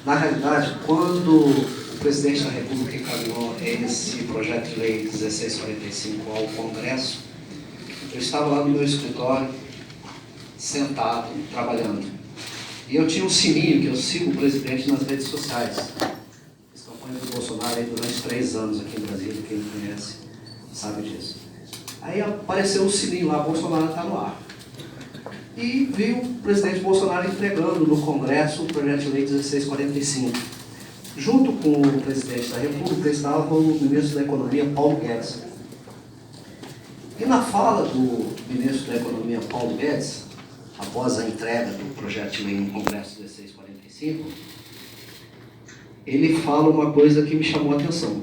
Na realidade, quando o presidente da República encaminhou esse projeto de lei 1645 ao Congresso, eu estava lá no meu escritório, sentado, trabalhando. E eu tinha um sininho, que eu sigo o presidente nas redes sociais. Fiz campanha do Bolsonaro aí durante 3 anos aqui em Brasília, quem me conhece sabe disso. Aí apareceu o sininho lá, Bolsonaro está no ar. E vi o presidente Bolsonaro entregando no Congresso o projeto de lei 1645. Junto com o presidente da República estava o ministro da Economia, Paulo Guedes. E na fala do ministro da Economia, Paulo Guedes, após a entrega do projeto de lei no Congresso 1645, ele fala uma coisa que me chamou a atenção.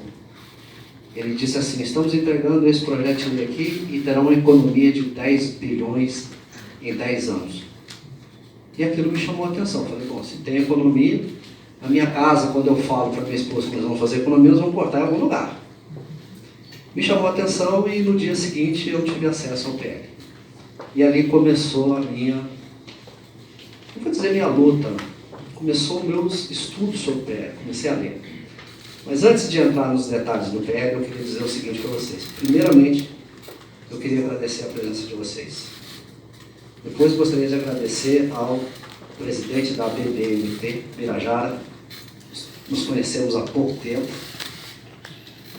Ele disse assim: estamos entregando esse projeto de lei aqui e terá uma economia de 10 bilhões em 10 anos. E aquilo me chamou a atenção. Eu falei, bom, se tem economia, na minha casa, quando eu falo para minha esposa que nós vamos fazer economia, nós vamos cortar em algum lugar. Me chamou a atenção e no dia seguinte eu tive acesso ao PL. E ali começou a minha, não vou dizer minha luta, começou meus estudos sobre o PL, comecei a ler. Mas antes de entrar nos detalhes do PL, eu queria dizer o seguinte para vocês. Primeiramente, eu queria agradecer a presença de vocês. Depois gostaria de agradecer ao presidente da BBMT, Birajara, nos conhecemos há pouco tempo,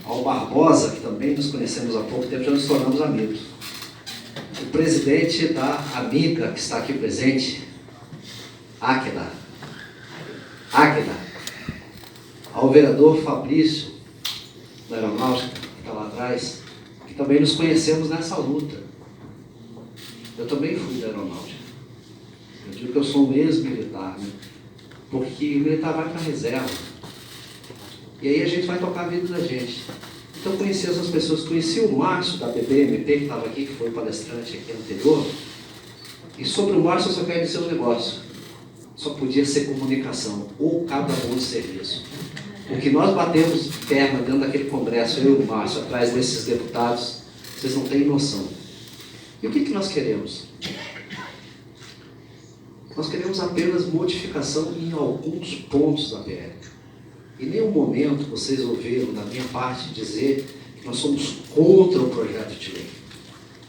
ao Barbosa, que também nos conhecemos há pouco tempo, já nos tornamos amigos. O presidente da Amiga, que está aqui presente, Águeda, ao vereador Fabrício, da Aeronáutica, que está lá atrás, que também nos conhecemos nessa luta. Eu também fui da Aeronáutica. Eu digo que eu sou um ex-militar, né? Porque o militar vai para a reserva. E aí a gente vai tocar a vida da gente. Então eu conheci essas pessoas, conheci o Márcio da BBMT, que estava aqui, que foi o palestrante aqui anterior. E sobre o Márcio eu só quero dizer um negócio. Só podia ser comunicação, ou cada um de serviço. O que nós batemos perna dentro daquele congresso, eu e o Márcio, atrás desses deputados, vocês não têm noção. E o que nós queremos? Nós queremos apenas modificação em alguns pontos da PL. Em nenhum momento vocês ouviram da minha parte dizer que nós somos contra o projeto de lei,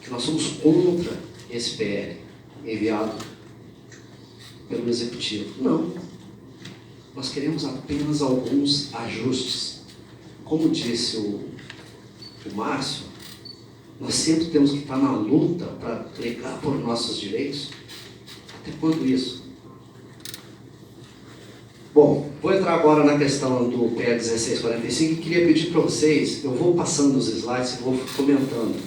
que nós somos contra esse PL enviado pelo Executivo. Não. Nós queremos apenas alguns ajustes. Como disse o Márcio, nós sempre temos que estar na luta para brigar por nossos direitos. Até quando isso? Bom, vou entrar agora na questão do PL 1645 e queria pedir para vocês, eu vou passando os slides e vou comentando.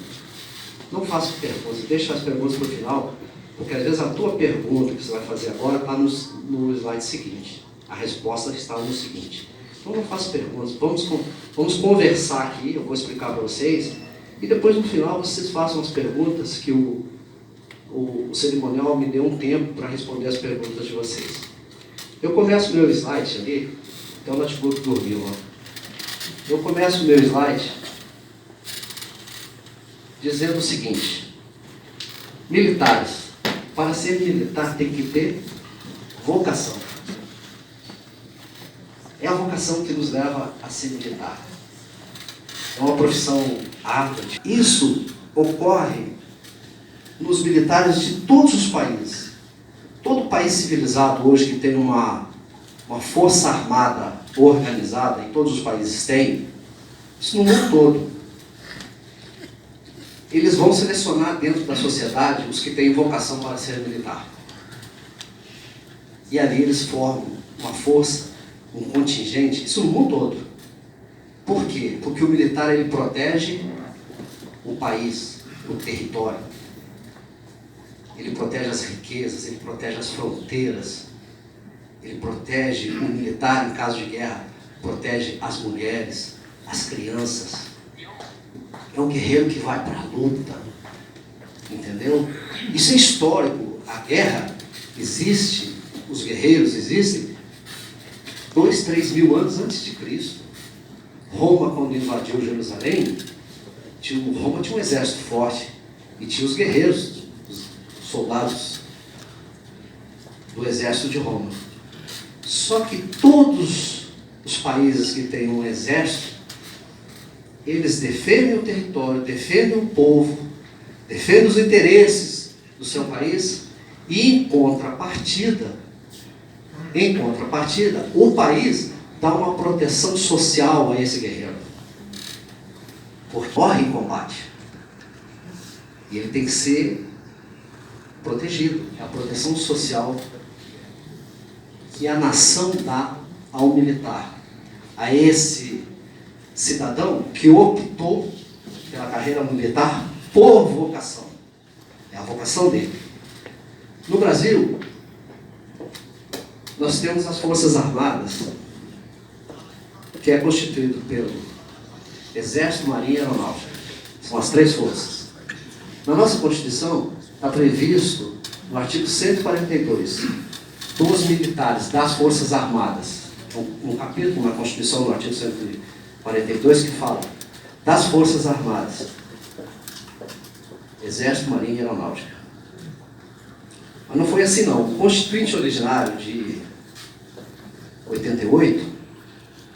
Não faço perguntas, deixa as perguntas para o final, porque às vezes a tua pergunta que você vai fazer agora está no slide seguinte. A resposta está no seguinte. Então não faço perguntas, vamos conversar aqui, eu vou explicar para vocês, e depois no final vocês façam as perguntas que o cerimonial me deu um tempo para responder as perguntas de vocês. Eu começo o meu slide ali, então o notebook dormiu, ó. Eu começo o meu slide dizendo o seguinte: militares, para ser militar tem que ter vocação. É a vocação que nos leva a ser militar. É uma profissão árdua. Isso ocorre nos militares de todos os países. Todo país civilizado hoje que tem uma força armada organizada, e todos os países têm, isso no mundo todo, eles vão selecionar dentro da sociedade os que têm vocação para ser militar. E ali eles formam uma força, um contingente, isso no mundo todo. Por quê? Porque o militar ele protege o país, o território. Ele protege as riquezas, ele protege as fronteiras, ele protege o militar em caso de guerra, protege as mulheres, as crianças. É um guerreiro que vai para a luta, entendeu? Isso é histórico. A guerra existe, os guerreiros existem 2, 3 mil anos antes de Cristo. Roma, quando invadiu Jerusalém, Roma tinha um exército forte e tinha os guerreiros, os soldados do exército de Roma. Só que todos os países que têm um exército, eles defendem o território, defendem o povo, defendem os interesses do seu país e, em contrapartida, o país dá uma proteção social a esse guerreiro. Porque morre em combate. E ele tem que ser protegido. É a proteção social que a nação dá ao militar, a esse cidadão que optou pela carreira militar por vocação. É a vocação dele. No Brasil, nós temos as Forças Armadas, que é constituído pelo Exército, Marinha e Aeronáutica. São as três forças. Na nossa Constituição, está previsto, no artigo 142, dos militares das Forças Armadas, um capítulo na Constituição, no artigo 142, que fala das Forças Armadas, Exército, Marinha e Aeronáutica. Mas não foi assim não. O Constituinte originário de 88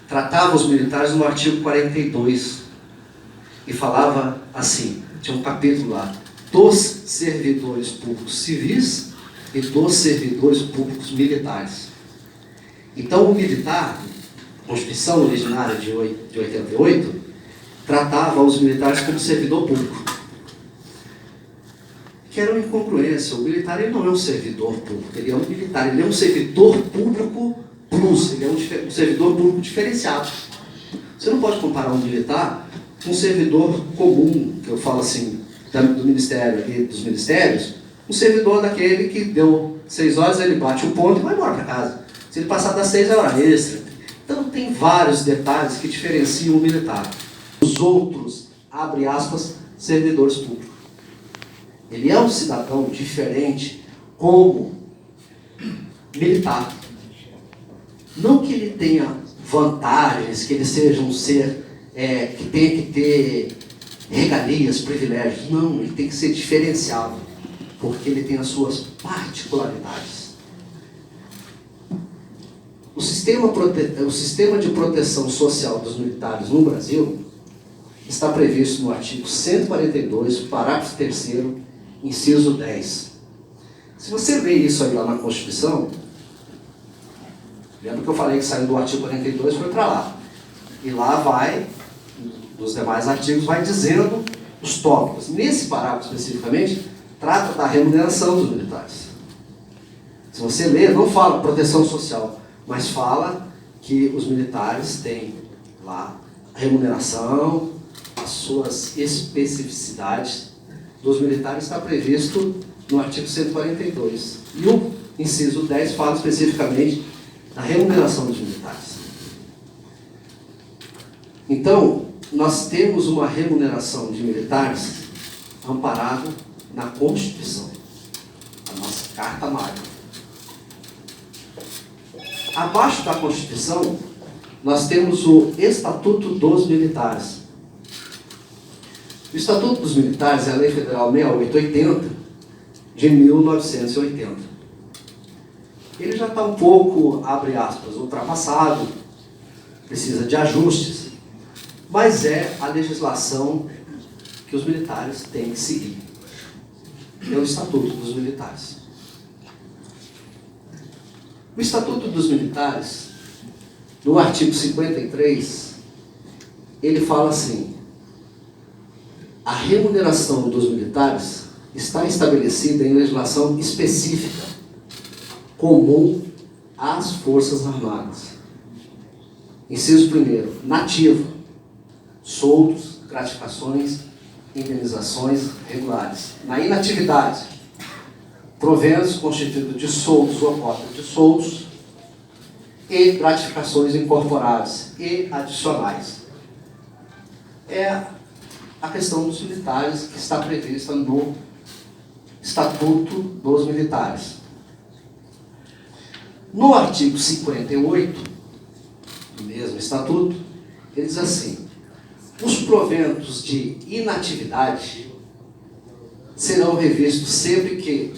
tratava os militares no artigo 42 e falava assim, tinha um capítulo lá, dos servidores públicos civis e dos servidores públicos militares. Então o militar, a Constituição originária de 88, tratava os militares como servidor público. Que era uma incongruência. O militar ele não é um servidor público, ele é um militar, ele é um servidor público plus, ele é um servidor público diferenciado. Você não pode comparar um militar com um servidor comum, que eu falo assim, do ministério aqui, dos ministérios, um servidor daquele que deu 6 horas, ele bate o ponto e vai embora para casa. Se ele passar das 6 é hora extra. Então tem vários detalhes que diferenciam o militar. Os outros, abre aspas, servidores públicos. Ele é um cidadão diferente como militar. Não que ele tenha vantagens, que ele seja um ser que tenha que ter regalias, privilégios. Não, ele tem que ser diferenciado, porque ele tem as suas particularidades. O sistema de proteção social dos militares no Brasil está previsto no artigo 142, parágrafo 3º, inciso 10. Se você vê isso aí lá na Constituição, lembra que eu falei que saiu do artigo 42 e foi para lá. E lá vai, nos demais artigos, vai dizendo os tópicos. Nesse parágrafo especificamente, trata da remuneração dos militares. Se você ler, não fala proteção social, mas fala que os militares têm lá a remuneração, as suas especificidades dos militares está previsto no artigo 142. E o inciso 10 fala especificamente da remuneração dos militares. Então, nós temos uma remuneração de militares amparada na Constituição, a nossa Carta Magna. Abaixo da Constituição, nós temos o Estatuto dos Militares. O Estatuto dos Militares é a Lei Federal 6880, de 1980. Ele já está um pouco, abre aspas, ultrapassado, precisa de ajustes, mas é a legislação que os militares têm que seguir. É o Estatuto dos Militares. O Estatuto dos Militares, no artigo 53, ele fala assim: a remuneração dos militares está estabelecida em legislação específica, comum às Forças Armadas. Inciso 1º, nativa, soldos, gratificações, indenizações regulares. Na inatividade, proventos constituídos de soldos ou cota de soldos e gratificações incorporadas e adicionais. É a questão dos militares que está prevista no Estatuto dos Militares. No artigo 58, do mesmo Estatuto, ele diz assim: os proventos de inatividade serão revistos sempre que,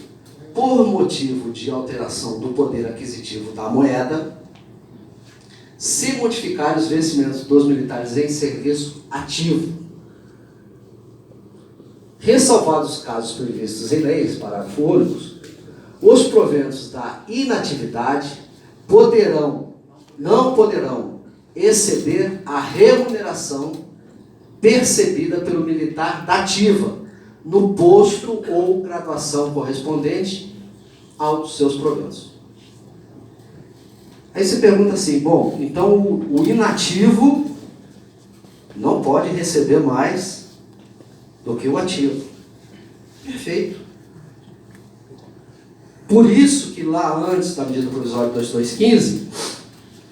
por motivo de alteração do poder aquisitivo da moeda, se modificarem os vencimentos dos militares em serviço ativo, ressalvados os casos previstos em leis, parágrafo único, os proventos da inatividade não poderão exceder a remuneração percebida pelo militar da ativa no posto ou graduação correspondente aos seus proventos. Aí você pergunta assim, bom, então o inativo não pode receber mais do que o ativo. Perfeito. Por isso que lá antes da medida provisória 2215,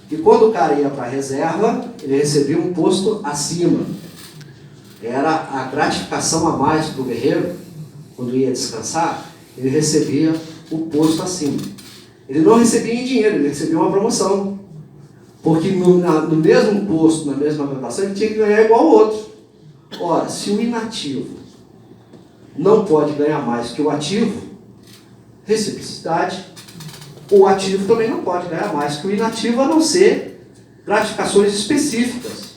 que quando o cara ia para a reserva, ele recebia um posto acima. Era a gratificação a mais para o guerreiro, quando ia descansar, ele recebia o posto acima. Ele não recebia em dinheiro, ele recebia uma promoção. Porque no mesmo posto, na mesma graduação, ele tinha que ganhar igual ao outro. Ora, se o inativo não pode ganhar mais que o ativo, reciprocidade, o ativo também não pode ganhar mais que o inativo, a não ser gratificações específicas.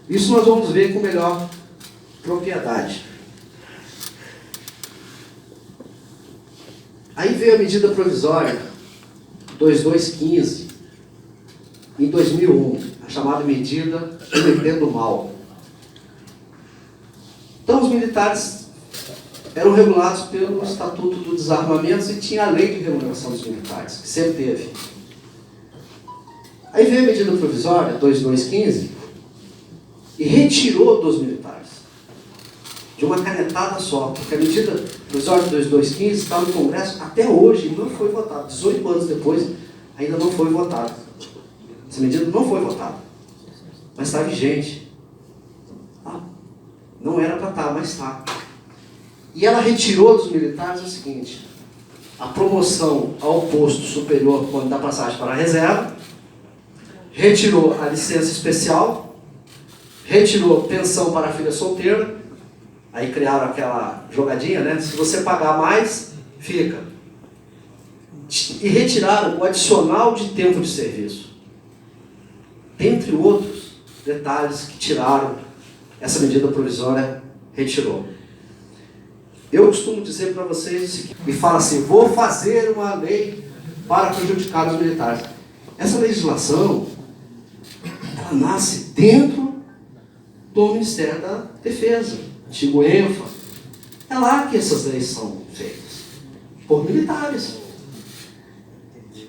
Isso nós vamos ver com melhor propriedade. Aí veio a medida provisória 2215, em 2001, a chamada medida Remetendo Mal. Então, os militares eram regulados pelo Estatuto do Desarmamento e tinha a lei de remuneração dos militares, que sempre teve. Aí veio a medida provisória 2215 e retirou dos militares, de uma canetada só, porque a medida provisória 2215 está no Congresso até hoje e não foi votada. 18 anos depois, ainda não foi votada. Essa medida não foi votada, mas está vigente. Não era para estar, mas está. E ela retirou dos militares o seguinte: a promoção ao posto superior quando dá passagem para a reserva, retirou a licença especial, retirou pensão para a filha solteira, aí criaram aquela jogadinha, né? Se você pagar mais, fica. E retiraram o adicional de tempo de serviço. Dentre outros detalhes que tiraram, essa medida provisória retirou. Eu costumo dizer para vocês o seguinte, e fala assim, vou fazer uma lei para prejudicar os militares. Essa legislação, ela nasce dentro do Ministério da Defesa, antigo ENFA. É lá que essas leis são feitas, por militares.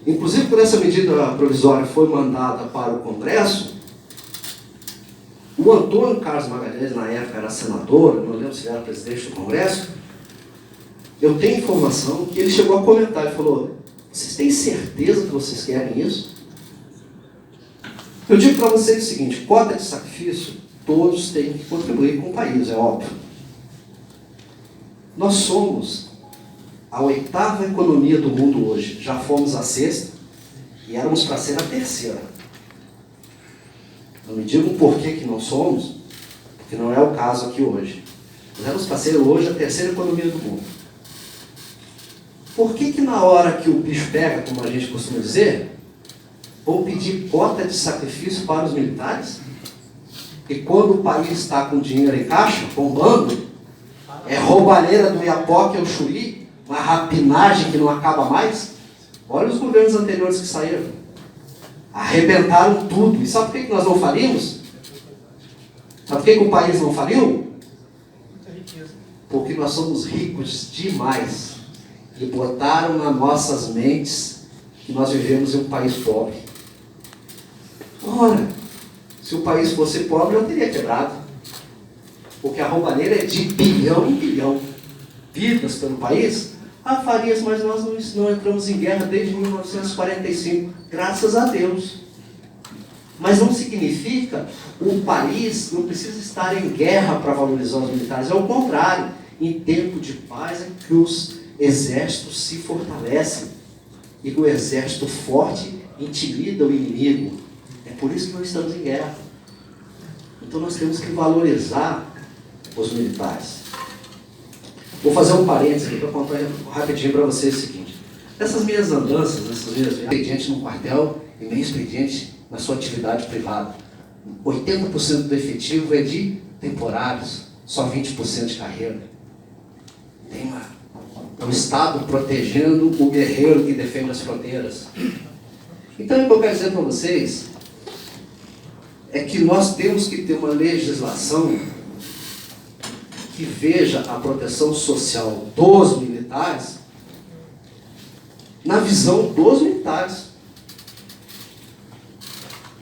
Inclusive, quando essa medida provisória foi mandada para o Congresso, o Antônio Carlos Magalhães, na época, era senador, não lembro se ele era presidente do Congresso, eu tenho informação que ele chegou a comentar, ele falou, vocês têm certeza que vocês querem isso? Eu digo para vocês o seguinte, cota de sacrifício, todos têm que contribuir com o país, é óbvio. Nós somos a 8ª economia do mundo hoje, já fomos a 6ª e éramos para ser a 3ª. Não me digam por que não somos, porque não é o caso aqui hoje. Nós éramos para ser hoje a 3ª economia do mundo. Por que na hora que o bicho pega, como a gente costuma dizer, vão pedir cota de sacrifício para os militares? E quando o país está com dinheiro em caixa, bombando, é roubalheira do Iapoque ao Chuí, uma rapinagem que não acaba mais? Olha os governos anteriores que saíram. Arrebentaram tudo. E sabe por que nós não falimos? Sabe por que o país não faliu? Porque nós somos ricos demais. E botaram nas nossas mentes que nós vivemos em um país pobre. Ora, se o país fosse pobre, eu teria quebrado. Porque a roubalheira é de bilhão em bilhão. Vidas pelo país. Farias, mas nós não entramos em guerra desde 1945. Graças a Deus. Mas não significa o país não precisa estar em guerra para valorizar os militares. É o contrário. Em tempo de paz é que os exércitos se fortalecem. E o exército forte intimida o inimigo. É por isso que nós estamos em guerra. Então nós temos que valorizar os militares. Vou fazer um parênteses aqui para contar rapidinho para vocês o seguinte. Essas minhas andanças, essas minhas expedientes no quartel, e nem expediente na sua atividade privada. 80% do efetivo é de temporários, só 20% de carreira. Tem o Estado protegendo o guerreiro que defende as fronteiras. Então, o que eu quero dizer para vocês é que nós temos que ter uma legislação que veja a proteção social dos militares na visão dos militares.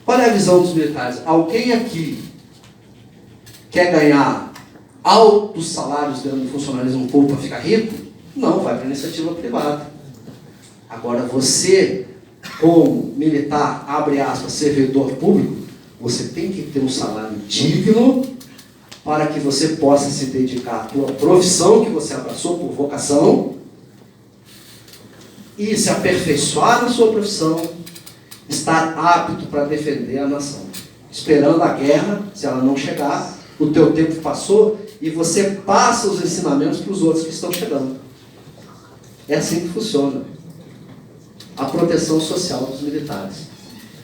Qual é a visão dos militares? Alguém aqui quer ganhar altos salários dentro do funcionalismo público para ficar rico? Não, vai para a iniciativa privada. Agora, você, como militar, abre aspas, servidor público, você tem que ter um salário digno para que você possa se dedicar à tua profissão que você abraçou por vocação e se aperfeiçoar na sua profissão, estar apto para defender a nação. Esperando a guerra, se ela não chegar, o teu tempo passou e você passa os ensinamentos para os outros que estão chegando. É assim que funciona a proteção social dos militares.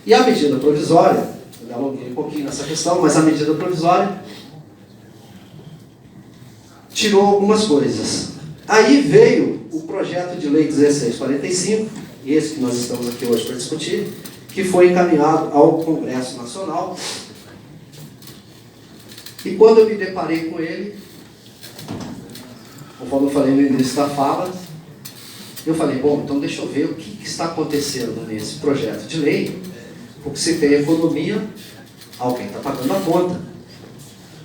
E a medida provisória, eu me alonguei um pouquinho nessa questão, mas a medida provisória tirou algumas coisas. Aí veio o projeto de lei 1645, esse que nós estamos aqui hoje para discutir, que foi encaminhado ao Congresso Nacional. E quando eu me deparei com ele, conforme eu falei no início da fala, eu falei, bom, então deixa eu ver o que está acontecendo nesse projeto de lei, porque se tem economia, alguém está pagando a conta.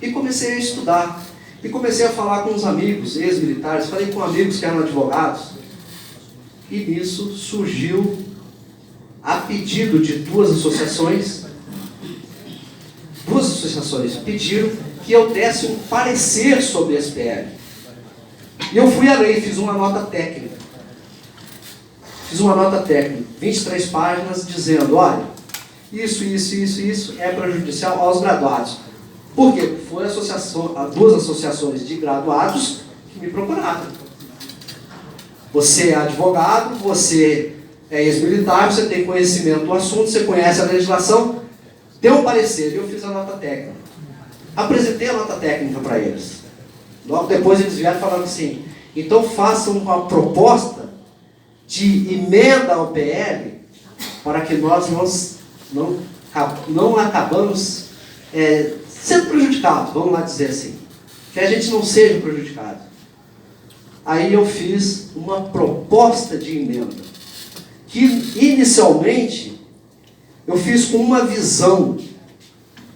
E comecei a estudar. E comecei a falar com os amigos, ex-militares, falei com amigos que eram advogados. E nisso surgiu, a pedido de duas associações pediram que eu desse um parecer sobre esse PL. E eu fui além, fiz uma nota técnica. 23 páginas, dizendo, olha, isso é prejudicial aos graduados. Por quê? Foi duas associações de graduados que me procuraram. Você é advogado, você é ex-militar, você tem conhecimento do assunto, você conhece a legislação, deu um parecer, e eu fiz a nota técnica. Apresentei a nota técnica para eles. Logo depois eles vieram falando assim, então façam uma proposta de emenda ao PL para que nós não acabamos sendo prejudicados, vamos lá dizer assim, que a gente não seja prejudicado. Aí eu fiz uma proposta de emenda, que inicialmente eu fiz com uma visão,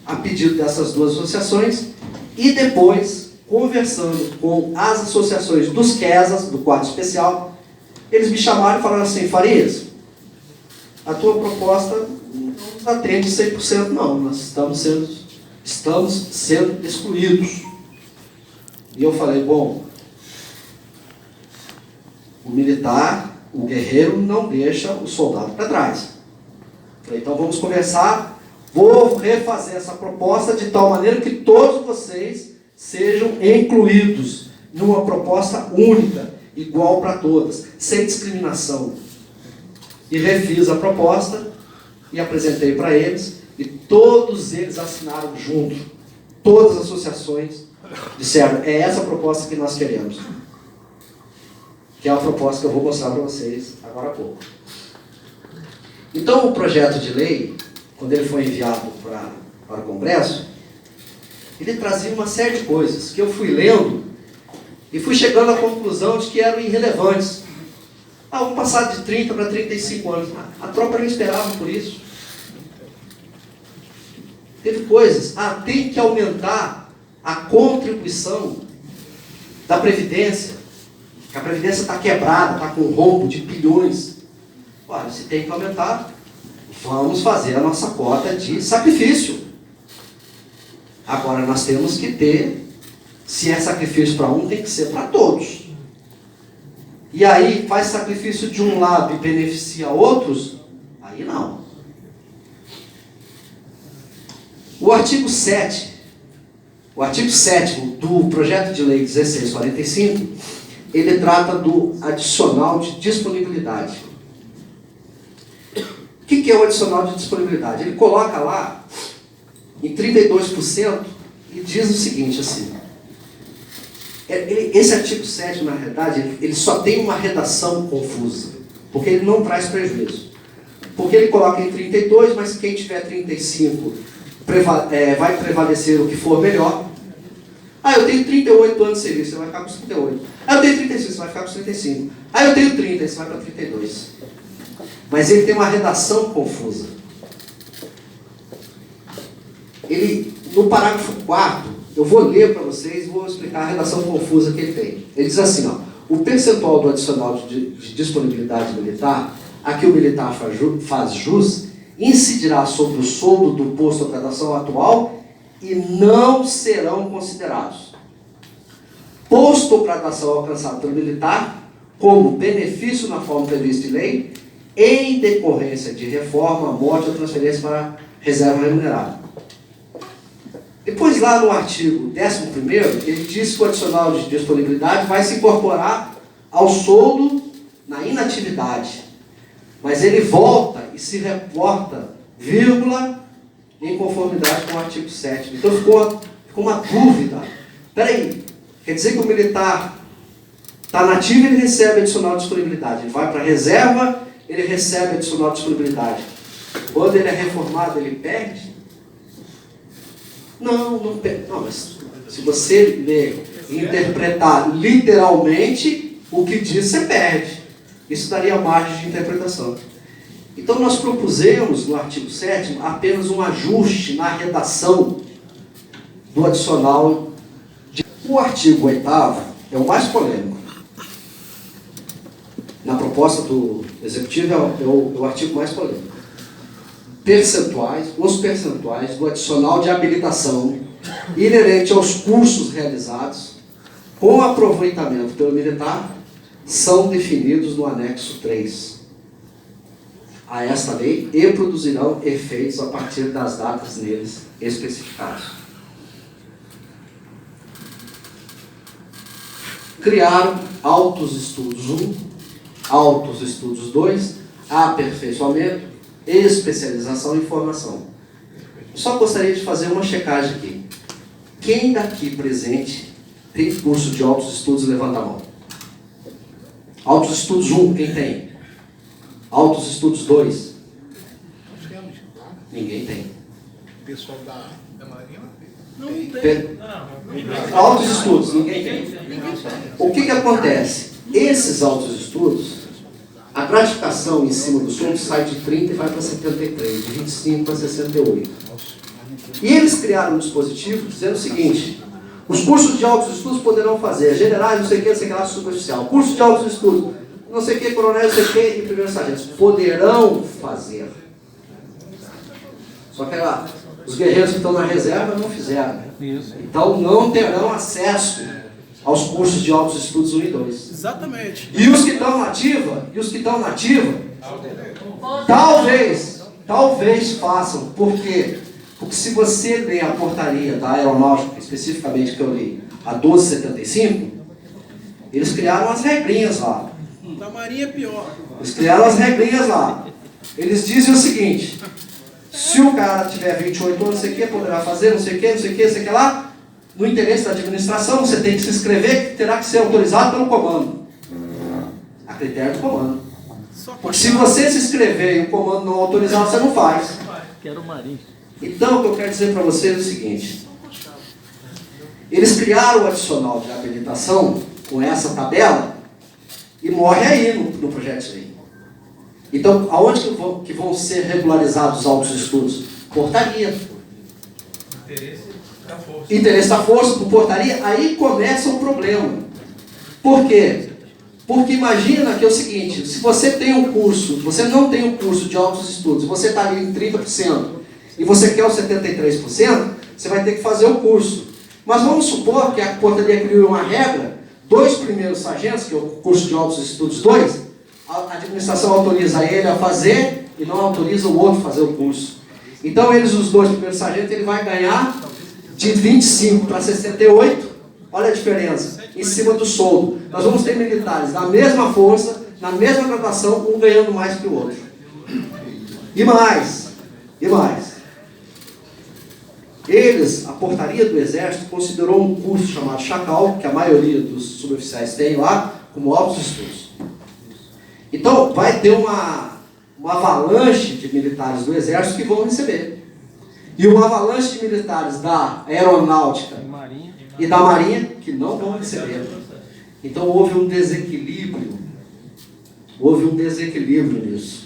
a pedido dessas duas associações, e depois, conversando com as associações dos QESAs, do quadro especial, eles me chamaram e falaram assim, Farias, a tua proposta não nos atende 100%, não, nós estamos sendo excluídos. E eu falei, bom, o militar, o guerreiro, não deixa o soldado para trás. Falei, então vamos conversar, vou refazer essa proposta de tal maneira que todos vocês sejam incluídos numa proposta única, igual para todas, sem discriminação. E refiz a proposta e apresentei para eles, e todos eles assinaram junto. Todas as associações disseram, é essa a proposta que nós queremos. Que é a proposta que eu vou mostrar para vocês agora há pouco. Então o projeto de lei, quando ele foi enviado para o Congresso, ele trazia uma série de coisas que eu fui lendo e fui chegando à conclusão de que eram irrelevantes. Vamos passar de 30 para 35 anos. A tropa não esperava por isso. Teve coisas. Tem que aumentar a contribuição da Previdência. Que a Previdência está quebrada, está com um rombo de bilhões. Olha, se tem que aumentar, vamos fazer a nossa cota de sacrifício. Agora nós temos que ter, se é sacrifício para um, tem que ser para todos. E aí faz sacrifício de um lado e beneficia outros, aí não. O artigo 7 do projeto de lei 1645, ele trata do adicional de disponibilidade. que é o adicional de disponibilidade? Ele coloca lá em 32% e diz o seguinte, assim, esse artigo 7, na realidade, ele só tem uma redação confusa, porque ele não traz prejuízo. Porque ele coloca em 32, mas quem tiver 35 vai prevalecer o que for melhor. Eu tenho 38 anos de serviço, você vai ficar com os 38. Eu tenho 35, você vai ficar com os 35. Eu tenho 30, você vai para 32. Mas ele tem uma redação confusa. Ele, no parágrafo 4º, eu vou ler para vocês e vou explicar a redação confusa que ele tem. Ele diz assim, o percentual do adicional de disponibilidade militar, a que o militar faz jus, incidirá sobre o soldo do posto ou graduação atual e não serão considerados. Posto ou graduação alcançado pelo militar, como benefício na forma prevista em lei, em decorrência de reforma, morte ou transferência para reserva remunerada. Depois, lá no artigo 11º, ele diz que o adicional de disponibilidade vai se incorporar ao soldo na inatividade. Mas ele volta e se reporta, vírgula, em conformidade com o artigo 7º. Então ficou uma dúvida. Espera aí, quer dizer que o militar está nativo e ele recebe adicional de disponibilidade. Ele vai para a reserva, ele recebe adicional de disponibilidade. Quando ele é reformado, ele perde? Não perde. Não, mas se você ler e interpretar literalmente, o que diz, você perde. Isso daria margem de interpretação. Então, nós propusemos, no artigo 7º, apenas um ajuste na redação do adicional. O artigo 8º é o mais polêmico. Na proposta do Executivo, é o artigo mais polêmico. Os percentuais do adicional de habilitação inerente aos cursos realizados com aproveitamento pelo militar são definidos no anexo 3 a esta lei e produzirão efeitos a partir das datas neles especificadas. Criaram autos estudos 1, autos estudos 2, aperfeiçoamento, especialização e formação. Eu só gostaria de fazer uma checagem aqui. Quem daqui presente tem curso de autos estudos, levanta a mão. Autos estudos 1, quem tem? Autos estudos 2? Ninguém tem. O pessoal da Marinha não tem. Autos estudos, ninguém tem. O que acontece? Esses autos estudos, a gratificação em cima do soldo sai de 30 e vai para 73, de 25 para 68. E eles criaram um dispositivo dizendo o seguinte: os cursos de altos estudos poderão fazer generais, não sei o que lá, superficial. Curso de altos estudos, não sei o que, coronel, não sei o que, e primeiros sargentos. Poderão fazer. Só que os guerreiros que estão na reserva não fizeram. Então não terão acesso aos cursos de altos estudos 1 e 2. Exatamente. E os que estão na ativa, talvez façam. Por quê? Porque se você ler a portaria da aeronáutica, especificamente que eu li, a 1275, eles criaram as regrinhas lá. Da Marinha é pior. Eles criaram as regrinhas lá. Eles dizem o seguinte: se o cara tiver 28 anos, não sei o que, poderá fazer, não sei o que, não sei o que, não sei o que lá, no interesse da administração, você tem que se inscrever, que terá que ser autorizado pelo comando. A critério do comando. Porque se você se inscrever e o comando não autorizar, você não faz. Quero Marinho. Então, o que eu quero dizer para vocês é o seguinte: eles criaram o adicional de habilitação com essa tabela e morre aí no projeto de lei. Então, aonde que vão ser regularizados os autos estudos? Portaria. Interesse da força por portaria, aí começa o problema. Por quê? Porque imagina que é o seguinte: se você tem um curso, você não tem um curso de altos estudos, você está ali em 30%, e você quer os 73%, você vai ter que fazer o curso. Mas vamos supor que a portaria criou uma regra: 2 primeiros sargentos, que é o curso de altos estudos 2, a administração autoriza ele a fazer e não autoriza o outro a fazer o curso. Então, os 2 primeiros sargentos, ele vai ganhar de 25 para 68, olha a diferença, em cima do soldo. Nós vamos ter militares na mesma força, na mesma graduação, um ganhando mais que o outro. E mais. Eles, a portaria do Exército, considerou um curso chamado Chacal, que a maioria dos suboficiais tem lá, como altos estudos. Então, vai ter uma avalanche de militares do Exército que vão receber. E uma avalanche de militares da Aeronáutica e da Marinha que não vão receber. Então, houve um desequilíbrio. Nisso.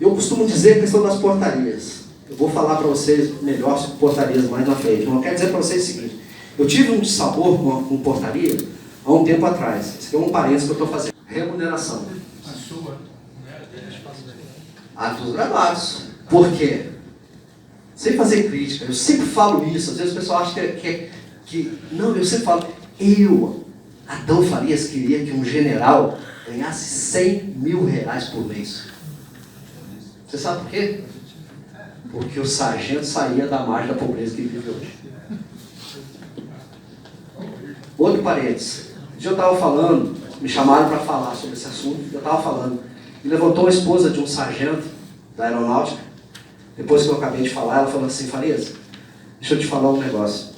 Eu costumo dizer a questão das portarias. Eu vou falar para vocês melhor sobre portarias mais na frente. Mas eu quero dizer para vocês o seguinte. Eu tive um dissabor com portaria há um tempo atrás. Esse aqui é um parênteses que eu estou fazendo. Remuneração. Atos gravados. Por quê? Sem fazer crítica. Eu sempre falo isso. Às vezes o pessoal acha que... Não, eu sempre falo. Adão Farias, queria que um general ganhasse 100 mil reais por mês. Você sabe por quê? Porque o sargento saía da margem da pobreza que ele vive hoje. Outro parênteses. Um dia eu estava falando, me chamaram para falar sobre esse assunto, eu estava falando, e levantou a esposa de um sargento da Aeronáutica. Depois que eu acabei de falar, ela falou assim: Farias, deixa eu te falar um negócio.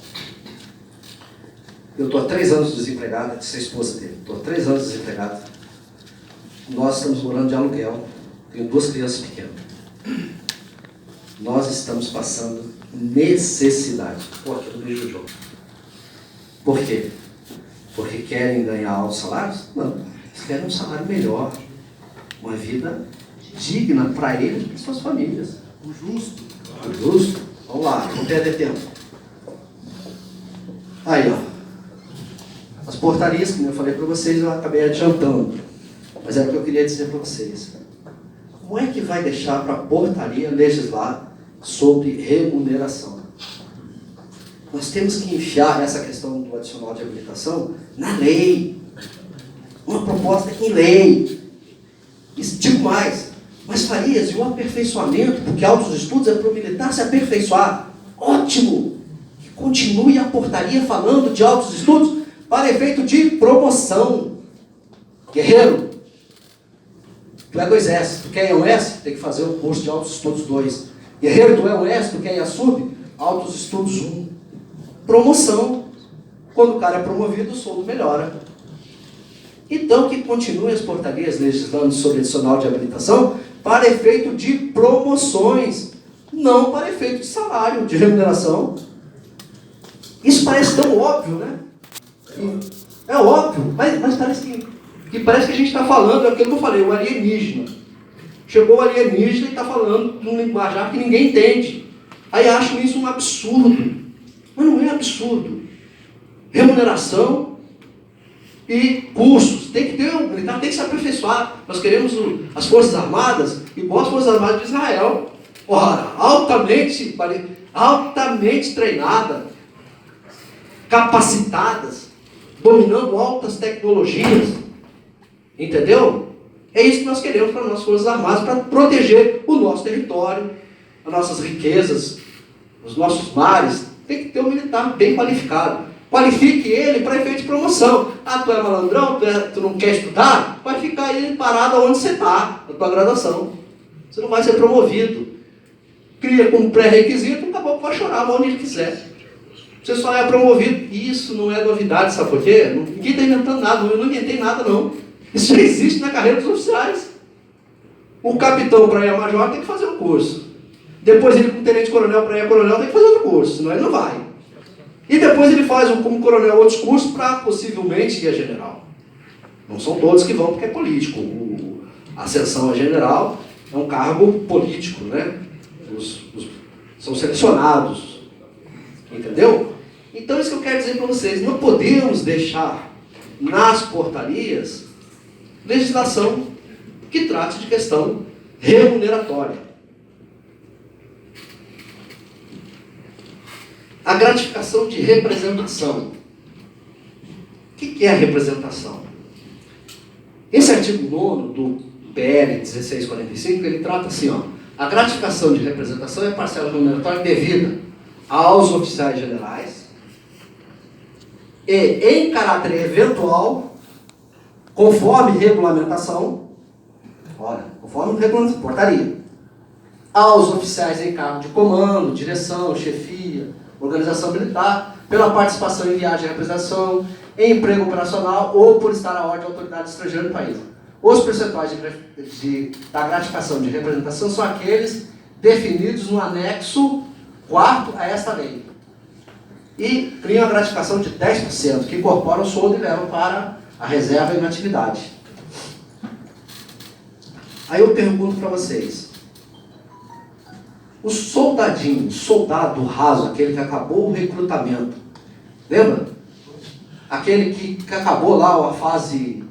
Eu estou há 3 anos desempregado, disse a esposa dele. Estou há 3 anos desempregado. Nós estamos morando de aluguel. Tenho 2 crianças pequenas. Nós estamos passando necessidade. Pô, aquilo me judiou. Por quê? Porque querem ganhar altos salários? Não. Eles querem um salário melhor. Uma vida digna para eles e para suas famílias. O justo. O justo. Vamos lá, não perder tempo. Aí, ó. As portarias, como eu falei para vocês, eu acabei adiantando. Mas era o que eu queria dizer para vocês. Como é que vai deixar para a portaria legislar sobre remuneração? Nós temos que enfiar essa questão do adicional de habilitação na lei. Uma proposta em lei. Isso, digo mais. Mas Farias, e o aperfeiçoamento? Porque altos estudos é para o militar se aperfeiçoar. Ótimo! Que continue a portaria falando de altos estudos para efeito de promoção. Guerreiro, tu é 2S, tu quer ir ao S? Tem que fazer o curso de altos estudos 2. Guerreiro, tu é o S, tu quer ir a sub? Altos estudos 1. Promoção. Quando o cara é promovido, o soldo melhora. Então, que continuem as portarias legislando sobre adicional de habilitação para efeito de promoções, não para efeito de salário, de remuneração. Isso parece tão óbvio, né? É óbvio, mas parece que a gente está falando aquilo que eu falei, o alienígena. Chegou o alienígena e está falando de um linguajar que ninguém entende. Aí acham isso um absurdo. Mas não é absurdo. Remuneração e cursos. Tem que ter, o militar tem que se aperfeiçoar. Nós queremos as Forças Armadas igual as Forças Armadas de Israel. Ora, altamente treinadas, capacitadas, dominando altas tecnologias. Entendeu? É isso que nós queremos para as nossas Forças Armadas, para proteger o nosso território, as nossas riquezas, os nossos mares. Tem que ter um militar bem qualificado. Qualifique ele para efeito de promoção. Ah, tu é malandrão, tu não quer estudar? Vai ficar aí parado onde você está, na tua graduação. Você não vai ser promovido. Cria como pré-requisito, o caboclo vai chorar onde ele quiser. Você só é promovido. Isso não é novidade, sabe por quê? Ninguém está inventando nada, eu não inventei nada não. Isso já existe na carreira dos oficiais. O capitão para ir a major tem que fazer um curso. Depois ele, como tenente-coronel para ir a coronel, tem que fazer outro curso, senão ele não vai. E depois ele faz, como coronel, outros cursos para possivelmente ir a general. Não são todos que vão, porque é político. A ascensão a general é um cargo político, né? São selecionados. Entendeu? Então, isso que eu quero dizer para vocês. Não podemos deixar nas portarias legislação que trate de questão remuneratória. A gratificação de representação. O que é a representação? Esse artigo 9º do PL 1645, ele trata assim, ó. A gratificação de representação é parcela remuneratória devida aos oficiais generais e, em caráter eventual, conforme regulamentação, Olha, conforme o regulamento de portaria. Aos oficiais em cargo de comando, direção, chefia, organização militar, pela participação em viagem de representação, em emprego operacional ou por estar à ordem de autoridade estrangeira do país. Os percentuais da gratificação de representação são aqueles definidos no anexo 4º a esta lei. E criam a gratificação de 10%, que incorpora o soldo e levam para a reserva e inatividade. Aí eu pergunto para vocês, o soldadinho, soldado raso, aquele que acabou o recrutamento, lembra? Aquele que acabou lá a fase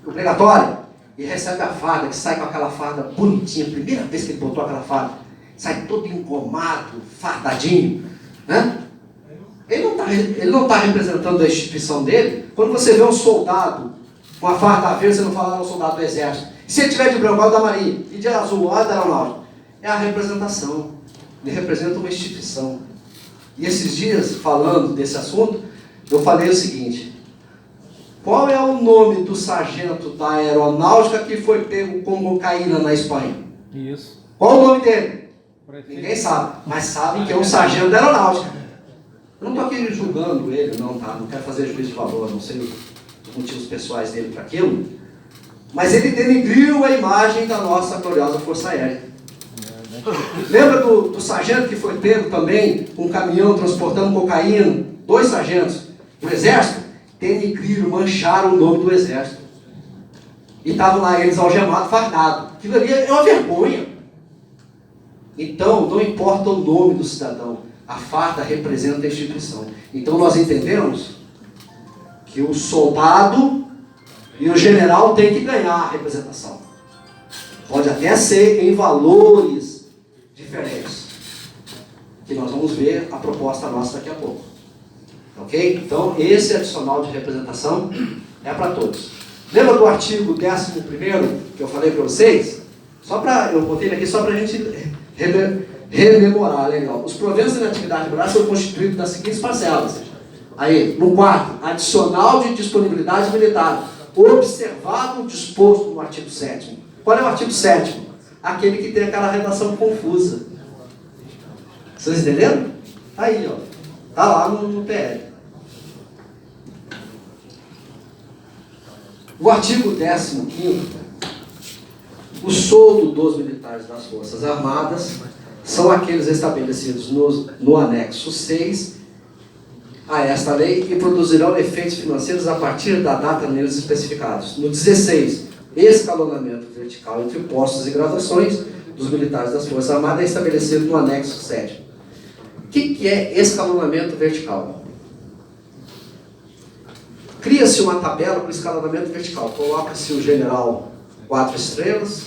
obrigatória e recebe a farda, que sai com aquela farda bonitinha, primeira vez que ele botou aquela farda, sai todo engomado, fardadinho, né? Ele não tá representando a instituição dele. Quando você vê um soldado com a farda verde, você não fala, é um soldado do exército. E se ele tiver de branco, olha da marinha, e de azul, olha da aeronáutica. É a representação. Ele representa uma instituição. E esses dias, falando desse assunto, eu falei o seguinte: qual é o nome do sargento da aeronáutica que foi pego com cocaína na Espanha? Isso. Qual o nome dele? Ninguém sabe, mas sabem que é um sargento da aeronáutica. Eu não estou aqui julgando ele, não, tá? Não quero fazer juízo de valor, não sei os motivos pessoais dele para aquilo, mas ele denegriu a imagem da nossa gloriosa Força Aérea. Lembra do sargento que foi pego também com um caminhão transportando cocaína? 2 sargentos do exército denegriram, mancharam o nome do exército. E estavam lá eles algemados, fardados. Aquilo ali é uma vergonha. Então, não importa o nome do cidadão, a farda representa a instituição. Então nós entendemos que o soldado e o general têm que ganhar a representação. Pode até ser em valores diferentes, que nós vamos ver a proposta nossa daqui a pouco. Ok? Então esse adicional de representação é para todos. Lembra do artigo 11º que eu falei para vocês? Eu botei ele aqui só para a gente rememorar, legal. Os proventos da atividade rural são constituídos das seguintes parcelas. Aí, no 4º, adicional de disponibilidade militar, observado o disposto no artigo 7º. Qual é o artigo 7º? Aquele que tem aquela redação confusa. Vocês entenderam? Aí, ó. Está lá no PL. O artigo 15º, o soldo dos militares das Forças Armadas são aqueles estabelecidos no anexo 6 a esta lei e produzirão efeitos financeiros a partir da data neles especificados. No 16, escalonamento vertical entre postos e graduações dos militares das Forças Armadas é estabelecido no anexo 7. O que é escalonamento vertical? Cria-se uma tabela para o escalonamento vertical. Coloca-se o general 4 estrelas,